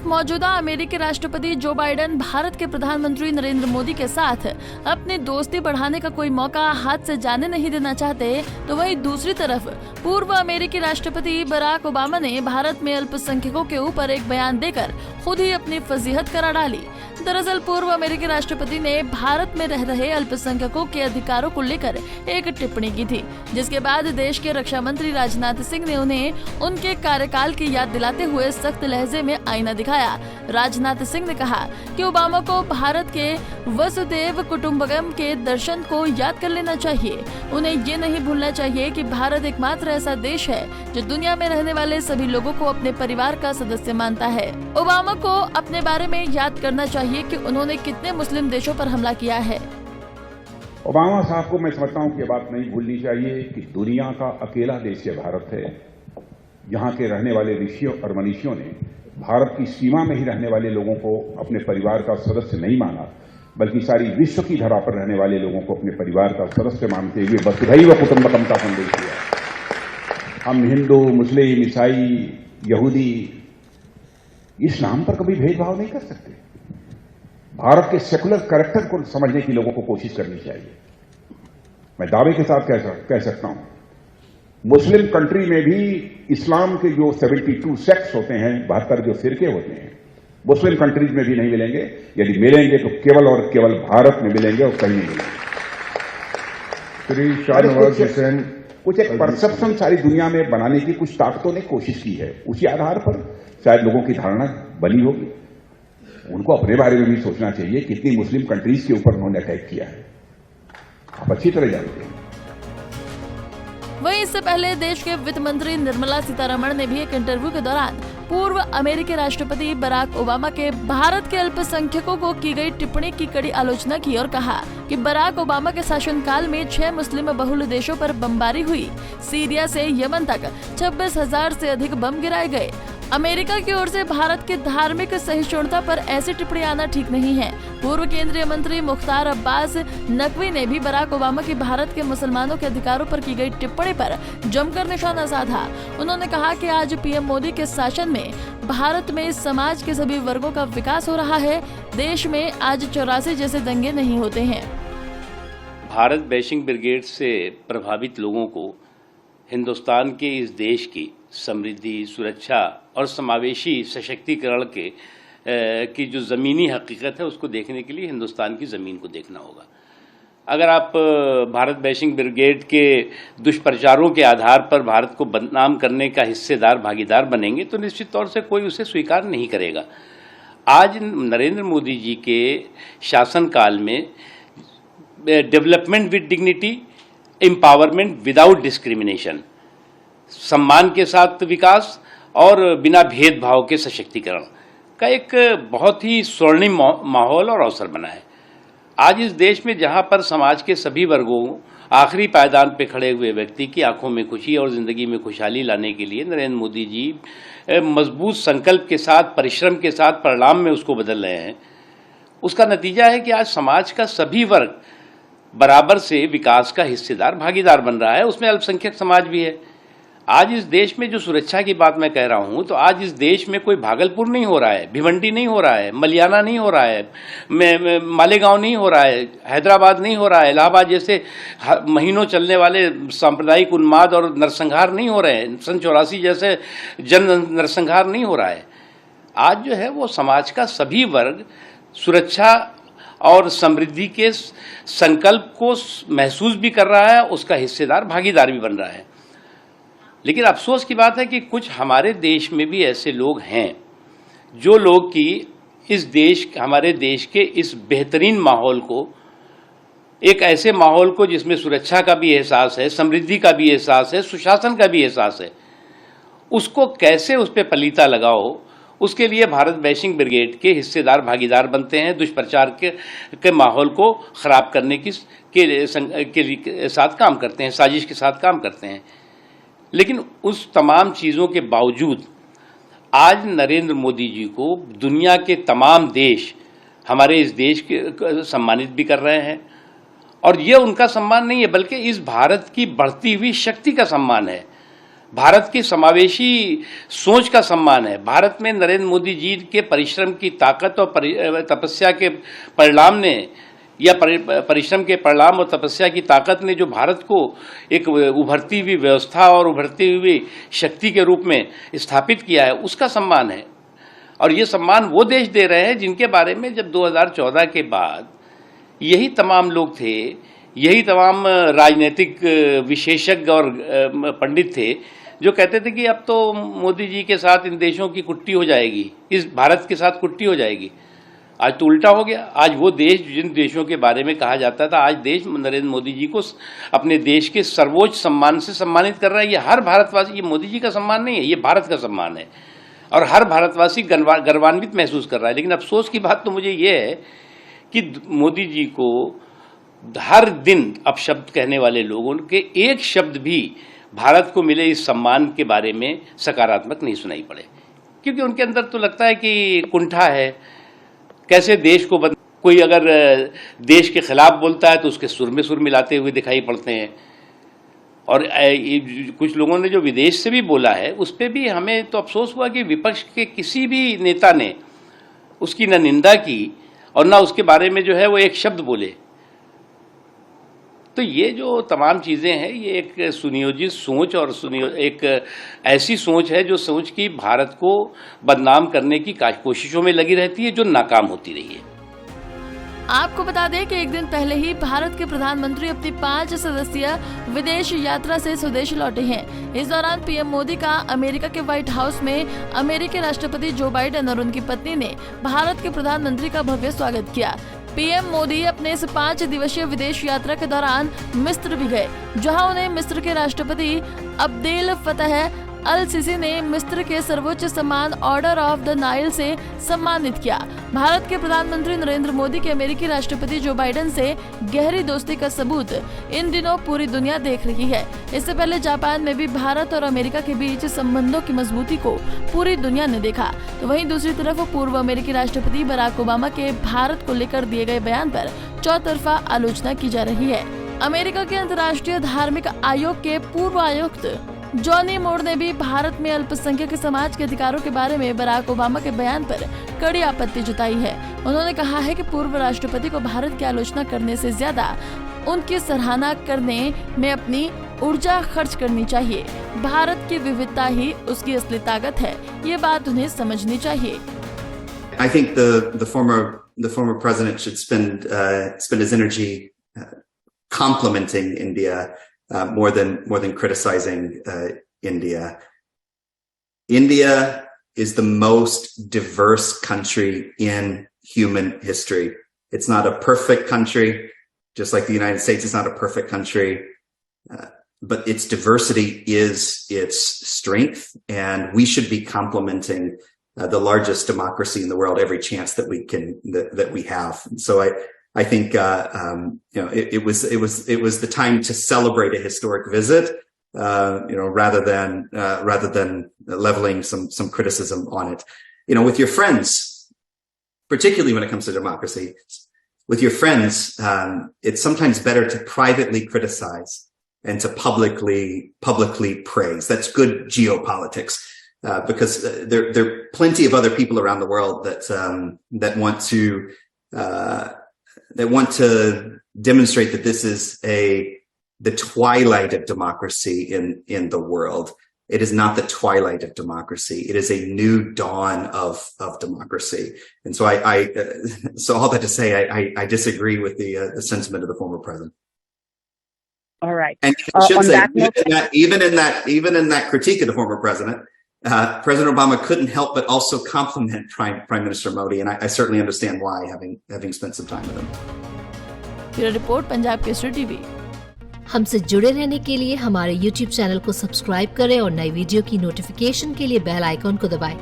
मौजूदा अमेरिकी राष्ट्रपति जो बाइडेन भारत के प्रधानमंत्री नरेंद्र मोदी के साथ अपनी दोस्ती बढ़ाने का कोई मौका हाथ से जाने नहीं देना चाहते, तो वहीं दूसरी तरफ पूर्व अमेरिकी राष्ट्रपति बराक ओबामा ने भारत में अल्पसंख्यकों के ऊपर एक बयान देकर खुद ही अपनी फजीहत करा डाली। दरअसल पूर्व अमेरिकी राष्ट्रपति ने भारत में रह रहे अल्पसंख्यकों के अधिकारों को लेकर एक टिप्पणी की थी, जिसके बाद देश के रक्षा मंत्री राजनाथ सिंह ने उन्हें उनके कार्यकाल की याद दिलाते हुए सख्त लहजे में आईना दिखाया। राजनाथ सिंह ने कहा कि ओबामा को भारत के वसुदेव कुटुंबकम के दर्शन को याद कर लेना चाहिए। उन्हें ये नहीं भूलना चाहिए कि भारत एकमात्र ऐसा देश है जो दुनिया में रहने वाले सभी लोगों को अपने परिवार का सदस्य मानता है। ओबामा को अपने बारे में याद करना चाहिए कि उन्होंने कितने मुस्लिम देशों पर हमला किया है। ओबामा साहब को मैं समझता हूं कि ये बात नहीं भूलनी चाहिए कि दुनिया का अकेला देश ये भारत है जहां के रहने वाले ऋषियों और मनीषियों ने भारत की सीमा में ही रहने वाले लोगों को अपने परिवार का सदस्य नहीं माना, बल्कि सारी विश्व की धरा पर रहने वाले लोगों को अपने परिवार का सदस्य मानते हुए वसुधैव कुटुंबकम का संदेश दिया। हम हिंदू, मुस्लिम, ईसाई, यहूदी इस नाम पर कभी भेदभाव नहीं कर सकते। भारत के सेकुलर कैरेक्टर को समझने की लोगों को कोशिश करनी चाहिए। मैं दावे के साथ कह सकता हूं, मुस्लिम कंट्री में भी इस्लाम के जो 72 सेक्ट्स होते हैं, 72 जो फिरके होते हैं, मुस्लिम कंट्रीज में भी नहीं मिलेंगे। यदि मिलेंगे तो केवल और केवल भारत में मिलेंगे और कहीं नहीं मिलेंगे। कुछ एक परसेप्शन सारी दुनिया में बनाने की कुछ ताकतों ने कोशिश की है, उसी आधार पर शायद लोगों की धारणा बनी होगी। उनको अपने बारे में भी सोचना चाहिए कितनी मुस्लिम कंट्रीज के ऊपर उन्होंने अटैक किया है, आप अच्छी तरह जानते हैं। वहीं इससे पहले देश के वित्त मंत्री निर्मला सीतारमण ने भी एक इंटरव्यू के दौरान पूर्व अमेरिकी राष्ट्रपति बराक ओबामा के भारत के अल्पसंख्यकों को की गई टिप्पणी की कड़ी आलोचना की और कहा कि बराक ओबामा के शासनकाल में 6 मुस्लिम बहुल देशों पर बमबारी हुई। सीरिया से यमन तक 26,000 से अधिक बम गिराए गए। अमेरिका की ओर से भारत की धार्मिक सहिष्णुता पर ऐसी टिप्पणी आना ठीक नहीं है। पूर्व केंद्रीय मंत्री मुख्तार अब्बास नकवी ने भी बराक ओबामा की भारत के मुसलमानों के अधिकारों पर की गई टिप्पणी पर जमकर निशाना साधा। उन्होंने कहा कि आज पीएम मोदी के शासन में भारत में समाज के सभी वर्गों का विकास हो रहा है। देश में आज 84 जैसे दंगे नहीं होते हैं। भारत बैशिंग ब्रिगेड से प्रभावित लोगों को हिंदुस्तान के इस देश की समृद्धि, सुरक्षा और समावेशी सशक्तिकरण की जो ज़मीनी हकीकत है उसको देखने के लिए हिंदुस्तान की ज़मीन को देखना होगा। अगर आप भारत बैशिंग ब्रिगेड के दुष्प्रचारों के आधार पर भारत को बदनाम करने का हिस्सेदार, भागीदार बनेंगे तो निश्चित तौर से कोई उसे स्वीकार नहीं करेगा। आज नरेंद्र मोदी जी के शासनकाल में development with dignity, empowerment without discrimination, सम्मान के साथ विकास और बिना भेदभाव के सशक्तिकरण का एक बहुत ही स्वर्णिम माहौल और अवसर बना है। आज इस देश में जहां पर समाज के सभी वर्गों, आखिरी पायदान पे खड़े हुए व्यक्ति की आंखों में खुशी और जिंदगी में खुशहाली लाने के लिए नरेंद्र मोदी जी मजबूत संकल्प के साथ, परिश्रम के साथ परिणाम में उसको बदल रहे हैं, उसका नतीजा है कि आज समाज का सभी वर्ग बराबर से विकास का हिस्सेदार, भागीदार बन रहा है। उसमें अल्पसंख्यक समाज भी है। आज इस देश में जो सुरक्षा की बात मैं कह रहा हूं, तो आज इस देश में कोई भागलपुर नहीं हो रहा है, भिवंडी नहीं हो रहा है, मलियाना नहीं हो रहा है, मालेगांव नहीं हो रहा है, हैदराबाद नहीं हो रहा है, इलाहाबाद जैसे महीनों चलने वाले सांप्रदायिक उन्माद और नरसंहार नहीं हो रहे हैं, सन 84 जैसे जन नरसंहार नहीं हो रहा है। आज जो है वो समाज का सभी वर्ग सुरक्षा और समृद्धि के संकल्प को महसूस भी कर रहा है, उसका हिस्सेदार, भागीदार भी बन रहा है। लेकिन अफसोस की बात है कि कुछ हमारे देश में भी ऐसे लोग हैं जो लोग कि हमारे देश के इस बेहतरीन माहौल को, एक ऐसे माहौल को जिसमें सुरक्षा का भी एहसास है, समृद्धि का भी एहसास है, सुशासन का भी एहसास है, उसको कैसे उस पर पलीता लगाओ, उसके लिए भारत बैशिंग ब्रिगेड के हिस्सेदार, भागीदार बनते हैं, दुष्प्रचार के माहौल को खराब करने के साथ काम करते हैं, साजिश के साथ काम करते हैं। लेकिन उस तमाम चीज़ों के बावजूद आज नरेंद्र मोदी जी को दुनिया के तमाम देश हमारे इस देश के सम्मानित भी कर रहे हैं, और ये उनका सम्मान नहीं है बल्कि इस भारत की बढ़ती हुई शक्ति का सम्मान है। भारत की समावेशी सोच का सम्मान है। भारत में नरेंद्र मोदी जी के परिश्रम की ताकत और तपस्या के परिणाम ने या परिश्रम के परिणाम और तपस्या की ताकत ने जो भारत को एक उभरती हुई व्यवस्था और उभरती हुई शक्ति के रूप में स्थापित किया है, उसका सम्मान है। और ये सम्मान वो देश दे रहे हैं जिनके बारे में जब 2014 के बाद यही तमाम लोग थे, यही तमाम राजनीतिक विशेषज्ञ और पंडित थे जो कहते थे कि अब तो मोदी जी के साथ इन देशों की कुट्टी हो जाएगी, इस भारत के साथ कुट्टी हो जाएगी। आज तो उल्टा हो गया। आज वो देश जिन देशों के बारे में कहा जाता था, आज देश नरेंद्र मोदी जी को अपने देश के सर्वोच्च सम्मान से सम्मानित कर रहा है। ये हर भारतवासी, ये मोदी जी का सम्मान नहीं है, ये भारत का सम्मान है और हर भारतवासी गर्वान्वित महसूस कर रहा है। लेकिन अफसोस की बात तो मुझे ये है कि मोदी जी को हर दिन अपशब्द कहने वाले लोगों के एक शब्द भी भारत को मिले इस सम्मान के बारे में सकारात्मक नहीं सुनाई पड़े, क्योंकि उनके अंदर तो लगता है कि कुंठा है। कैसे देश को कोई अगर देश के खिलाफ बोलता है तो उसके सुर में सुर मिलाते हुए दिखाई पड़ते हैं। और कुछ लोगों ने जो विदेश से भी बोला है उस पर भी हमें तो अफसोस हुआ कि विपक्ष के किसी भी नेता ने उसकी न निंदा की और न उसके बारे में जो है वो एक शब्द बोले। तो ये जो तमाम चीज़ें हैं, ये एक सुनियोजित सोच और एक ऐसी सोच है जो सोच की भारत को बदनाम करने की कोशिशों में लगी रहती है, जो नाकाम होती रही है। आपको बता दें कि एक दिन पहले ही भारत के प्रधानमंत्री अपनी 5 सदस्यीय विदेश यात्रा से स्वदेश लौटे हैं। इस दौरान पीएम मोदी का अमेरिका के व्हाइट हाउस में अमेरिकी राष्ट्रपति जो बाइडेन और उनकी पत्नी ने भारत के प्रधानमंत्री का भव्य स्वागत किया। पीएम मोदी अपने इस 5 दिवसीय विदेश यात्रा के दौरान मिस्र भी गए, जहां उन्हें मिस्र के राष्ट्रपति अब्देल फतह अल सीसी ने मिस्र के सर्वोच्च सम्मान ऑर्डर ऑफ द नाइल से सम्मानित किया। भारत के प्रधानमंत्री नरेंद्र मोदी के अमेरिकी राष्ट्रपति जो बाइडेन से गहरी दोस्ती का सबूत इन दिनों पूरी दुनिया देख रही है। इससे पहले जापान में भी भारत और अमेरिका के बीच संबंधों की मजबूती को पूरी दुनिया ने देखा। तो वहीं दूसरी तरफ पूर्व अमेरिकी राष्ट्रपति बराक ओबामा के भारत को लेकर दिए गए बयान पर चौतरफा आलोचना की जा रही है। अमेरिका के अंतर्राष्ट्रीय धार्मिक आयोग के पूर्व आयुक्त जॉनी मोर ने भी भारत में अल्पसंख्यक समाज के अधिकारों के बारे में बराक ओबामा के बयान पर कड़ी आपत्ति जताई है। उन्होंने कहा है कि पूर्व राष्ट्रपति को भारत की आलोचना करने से ज्यादा उनकी सराहना करने में अपनी ऊर्जा खर्च करनी चाहिए। भारत की विविधता ही उसकी असली ताकत है, ये बात उन्हें समझनी चाहिए। I think the former president should spend his energy complimenting India. More than criticizing India. India is the most diverse country in human history. It's not a perfect country, just like the United States is not a perfect country, but its diversity is its strength, and we should be complimenting the largest democracy in the world every chance that we have. So I think it was the time to celebrate a historic visit, rather than leveling some criticism on it. With your friends, particularly when it comes to democracy, with your friends, it's sometimes better to privately criticize and to publicly praise. That's good geopolitics, because there are plenty of other people around the world that want to demonstrate that this is the twilight of democracy in the world. It is not the twilight of democracy. It is a new dawn of democracy. And so so all that to say, I disagree with the sentiment of the former president. All right. And I should say, even in that critique of the former president, President Obama couldn't help but also compliment Prime Minister Modi, and I certainly understand why, having spent some time with him. Bureau report, Punjab Kesari TV. हमसे जुड़े रहने के लिए हमारे YouTube channel को subscribe करें और नई वीडियो की नोटिफिकेशन के लिए बेल आइकॉन को दबाएं।